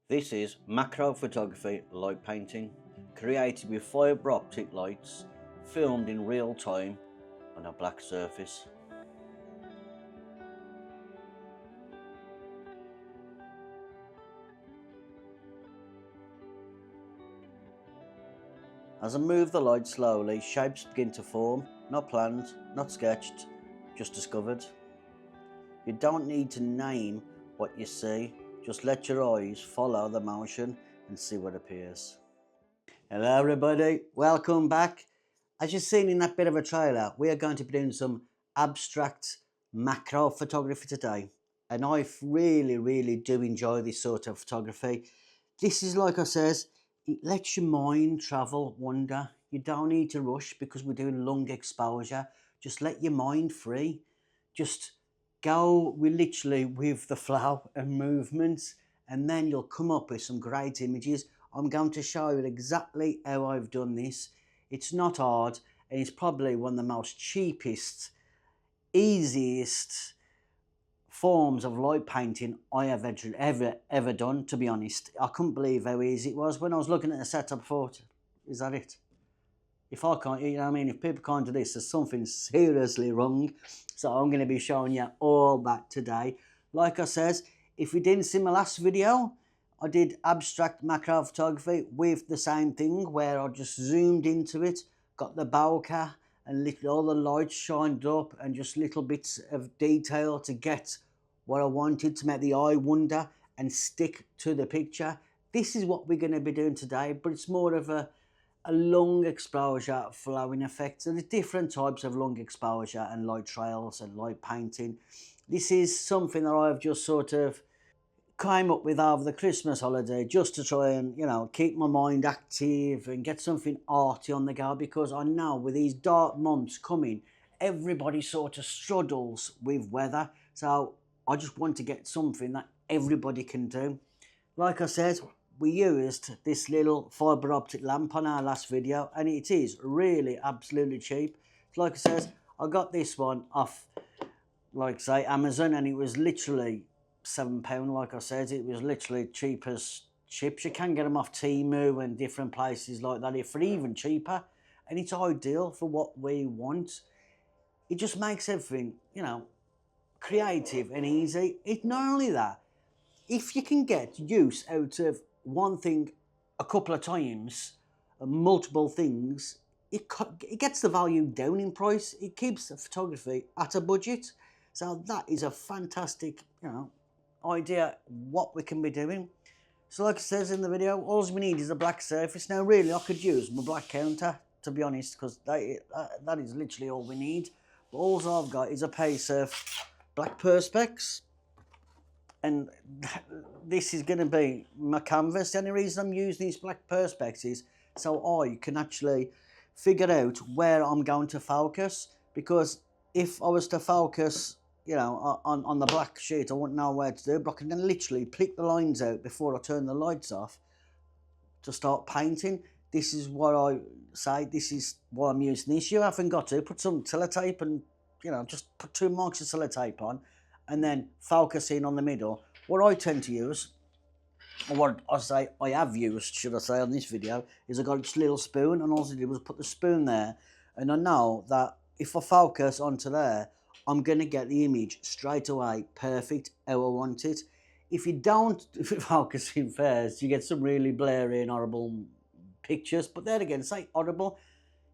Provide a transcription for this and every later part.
This is macro photography light painting, created with fibre optic lights, filmed in real time on a black surface. As I move the light slowly, shapes begin to form, not planned, not sketched, just discovered. You don't need to name what you see, just let your eyes follow the motion and see what appears. Hello everybody, welcome back. As you've seen in that bit of a trailer, we are going to be doing some abstract macro photography today. And I really do enjoy this sort of photography. This is, like I says, it lets your mind travel, wander. You don't need to rush because we're doing long exposure. Just let your mind free. Just go literally with the flow and movements, and then you'll come up with some great images. I'm going to show you exactly how I've done this. It's not hard, and it's probably one of the most cheapest, easiest forms of light painting I have ever done, to be honest. I couldn't believe how easy it was. When I was looking at the setup, I thought, is that it? If I can't, you know what I mean, if people can't do this, there's something seriously wrong. So I'm going to be showing you all that today. Like I says, if you didn't see my last video, I did abstract macro photography with the same thing, where I just zoomed into it, got the bokeh and all the lights shined up and just little bits of detail to get what I wanted to make the eye wander and stick to the picture. This is what we're going to be doing today, but it's more of a long exposure flowing effect. So there's different types of long exposure and light trails and light painting. This is something that I've just sort of came up with over the Christmas holiday, just to try and, you know, keep my mind active and get something arty on the go, because I know with these dark months coming, everybody sort of struggles with weather. So I just want to get something that everybody can do. Like I said, we used this little fibre optic lamp on our last video, and it is really absolutely cheap. Like I says, I got this one off, like say, Amazon, and it was literally £7. Like I said, it was literally cheap as chips. You can get them off Temu and different places like that for even cheaper, and it's ideal for what we want. It just makes everything, you know, creative and easy. It's not only that, if you can get use out of one thing a couple of times, multiple things, it gets the value down in price. It keeps the photography at a budget. So that is a fantastic, you know, idea what we can be doing. So like it says in the video, all we need is a black surface. Now really I could use my black counter, to be honest, because that is literally all we need. But all I've got is a piece of black Perspex, and this is going to be my canvas. The only reason I'm using these black Perspex is so I can actually figure out where I'm going to focus, because if I was to focus, you know, on the black sheet, I wouldn't know where to do, but I can then literally pick the lines out before I turn the lights off to start painting. This is what I say, this is why I'm using this. You haven't got to put some sellotape and, you know, just put 2 marks of sellotape on and then focus in on the middle. What I tend to use, or what I have used, should I say, on this video, is I got this little spoon, and all I did was put the spoon there, and I know that if I focus onto there, I'm going to get the image straight away perfect how I want it. If you don't focus in first, you get some really blurry and horrible pictures. But there again, say horrible,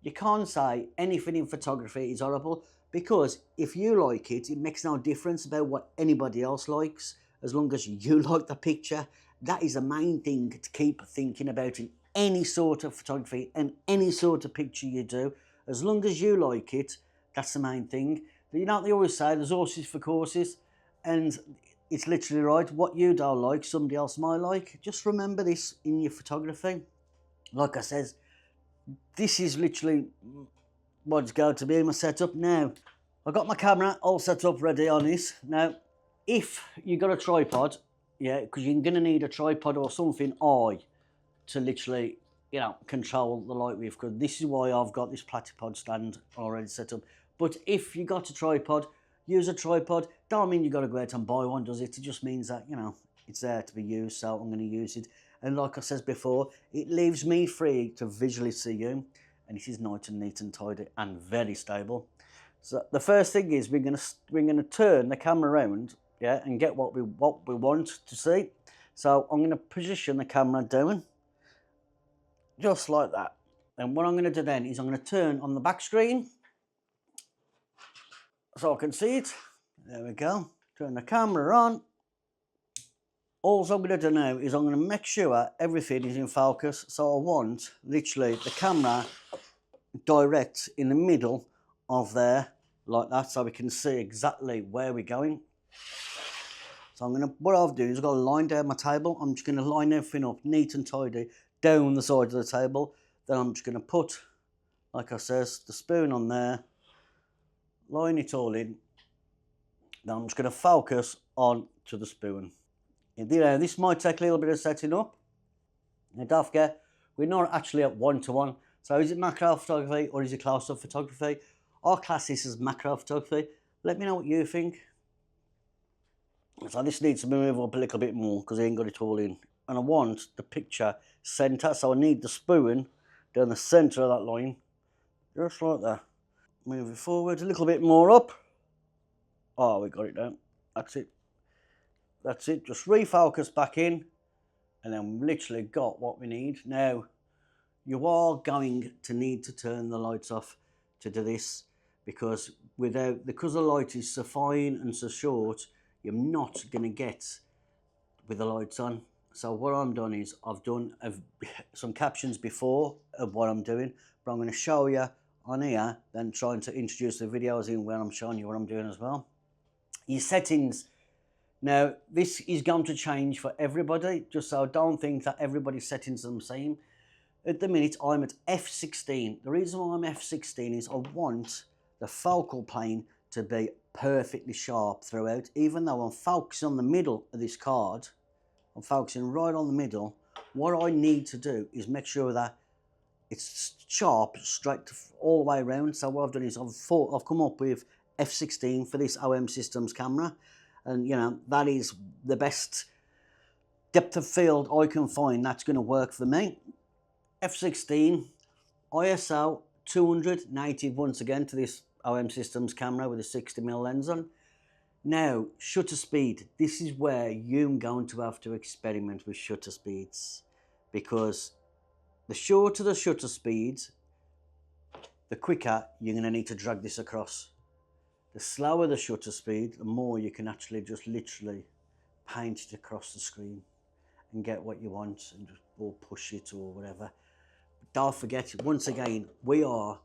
you can't say anything in photography is horrible, because if you like it, it makes no difference about what anybody else likes. As long as you like the picture, that is the main thing to keep thinking about in any sort of photography and any sort of picture you do. As long as you like it, that's the main thing. You know what they always say, there's horses for courses, and it's literally right. What you don't like, somebody else might like. Just remember this in your photography. Like I said, this is literally what's going to be my setup now. I've got my camera all set up ready on this. Now, if you got a tripod, yeah, because you're going to need a tripod or something to literally, you know, control the light with, because this is why I've got this platypod stand already set up. But if you got a tripod, use a tripod. Don't mean you got to go out and buy one, does it? It just means that, you know, It's there to be used, so I'm going to use it. And like I said before, it leaves me free to visually see you, and it is nice and neat and tidy and very stable. So the first thing is we're gonna turn the camera around, yeah, and get what we want to see. So I'm gonna position the camera down, just like that. And what I'm gonna do then is I'm gonna turn on the back screen, so I can see it. There we go. Turn the camera on. All I'm going to do now is I'm going to make sure everything is in focus. So I want literally the camera direct in the middle of there, like that, so we can see exactly where we're going. So what I'll do is I've got to line down my table. I'm just going to line everything up neat and tidy down the side of the table. Then I'm just going to put, like I says, the spoon on there, line it all in. Then I'm just going to focus on to the spoon. And, you know, this might take a little bit of setting up. Now don't forget, we're not actually at 1:1. So is it macro photography or is it close-up photography? Our class this is macro photography. Let me know what you think. So this needs to move up a little bit more because I ain't got it all in. And I want the picture centre, so I need the spoon down the centre of that line. Just like that. Move it forward a little bit more up. Oh, we got it down. That's it. That's it. Just refocus back in. And then we've literally got what we need. Now, you are going to need to turn the lights off to do this because the light is so fine and so short, you're not going to get with the lights on. So what I'm doing is I've done some captions before of what I'm doing, but I'm going to show you on here, then trying to introduce the videos in where I'm showing you what I'm doing as well. Your settings. Now, this is going to change for everybody, just so I don't think that everybody's settings are the same. At the minute, I'm at f16. The reason why I'm f16 is I want the focal plane to be perfectly sharp throughout. Even though I'm focusing on the middle of this card, I'm focusing right on the middle, what I need to do is make sure that it's sharp straight all the way around. So what I've done is I've come up with f16 for this OM Systems camera. And, you know, that is the best depth of field I can find that's going to work for me. f16, ISO 200, native once again to this OM Systems camera with a 60mm lens on. Now, shutter speed. This is where you're going to have to experiment with shutter speeds. Because the shorter the shutter speed, the quicker you're going to need to drag this across. The slower the shutter speed, the more you can actually just literally paint it across the screen and get what you want and just or push it or whatever. But don't forget, once again, we are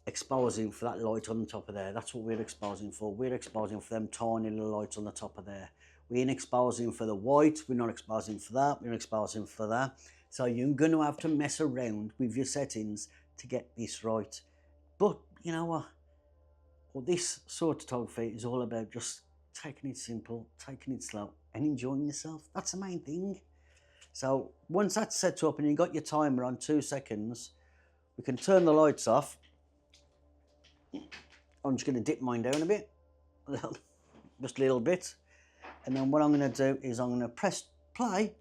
exposing for that light on the top of there. That's what we're exposing for. We're exposing for them tiny little lights on the top of there. We ain't exposing for the white. We're not exposing for that. We're exposing for that. So you're going to have to mess around with your settings to get this right. But you know what? Well, this sort of photography is all about just taking it simple, taking it slow, and enjoying yourself. That's the main thing. So once that's set up and you've got your timer on 2 seconds, we can turn the lights off. I'm just going to dip mine down a bit, just a little bit. And then what I'm going to do is I'm going to press play,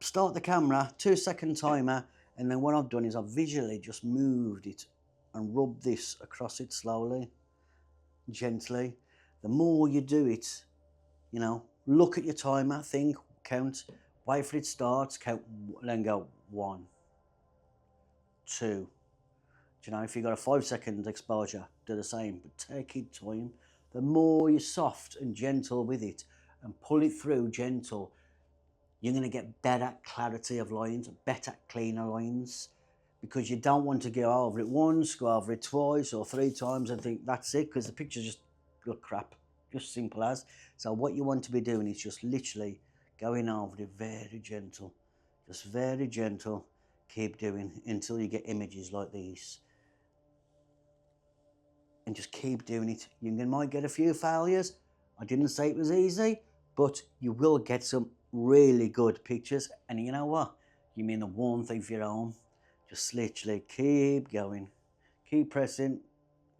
start the camera, 2 second timer, and then what I've done is I've visually just moved it and rub this across it slowly, gently. The more you do it, you know, look at your timer, think, count, wait for it starts, count, then go 1, 2. Do you know, if you've got a 5 second exposure, do the same, but take it time. The more you're soft and gentle with it and pull it through gentle, you're going to get better clarity of lines, better, cleaner lines. Because you don't want to go over it once, go over it twice or 3 times and think that's it, because the pictures just look crap, just simple as. So what you want to be doing is just literally going over it very gentle, just very gentle, keep doing until you get images like these. And just keep doing it. You might get a few failures. I didn't say it was easy, but you will get some really good pictures. And you know what? You mean the warmth of your home. Just literally keep going, keep pressing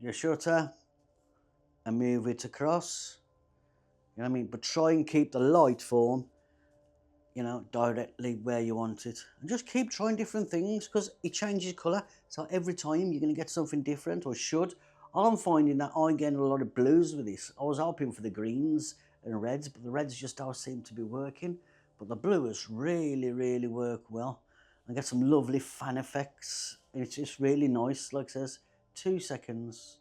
your shutter and move it across. know what I mean? But try and keep the light form, you know, directly where you want it. And just keep trying different things because it changes colour. So every time you're going to get something different, or should. I'm finding that I get a lot of blues with this. I was hoping for the greens and reds, but the reds just don't seem to be working. But the blues really, really work well. I get some lovely fan effects. It's just really nice. Like it says, 2 seconds,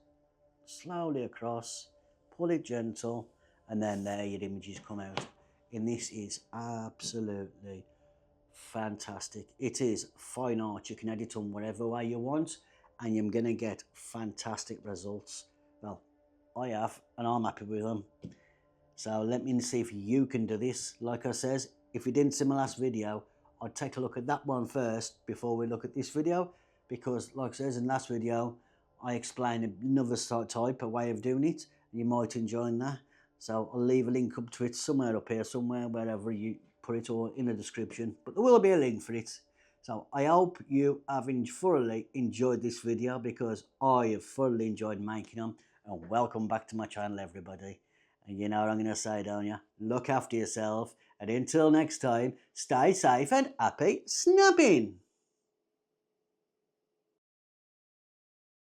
slowly across, pull it gentle, and then there your images come out. And this is absolutely fantastic. It is fine art. You can edit them whatever way you want, and you're going to get fantastic results. Well, I have, and I'm happy with them. So let me see if you can do this. Like I says, if you didn't see my last video, I'd take a look at that one first before we look at this video, because like I says in the last video, I explained another type, a way of doing it. You might enjoy that. So I'll leave a link up to it somewhere up here, somewhere, wherever you put it, or in the description. But there will be a link for it. So I hope you have thoroughly enjoyed this video, because I have thoroughly enjoyed making them. And welcome back to my channel, everybody. And you know what I'm going to say, don't you? Look after yourself. And until next time, stay safe and happy snapping.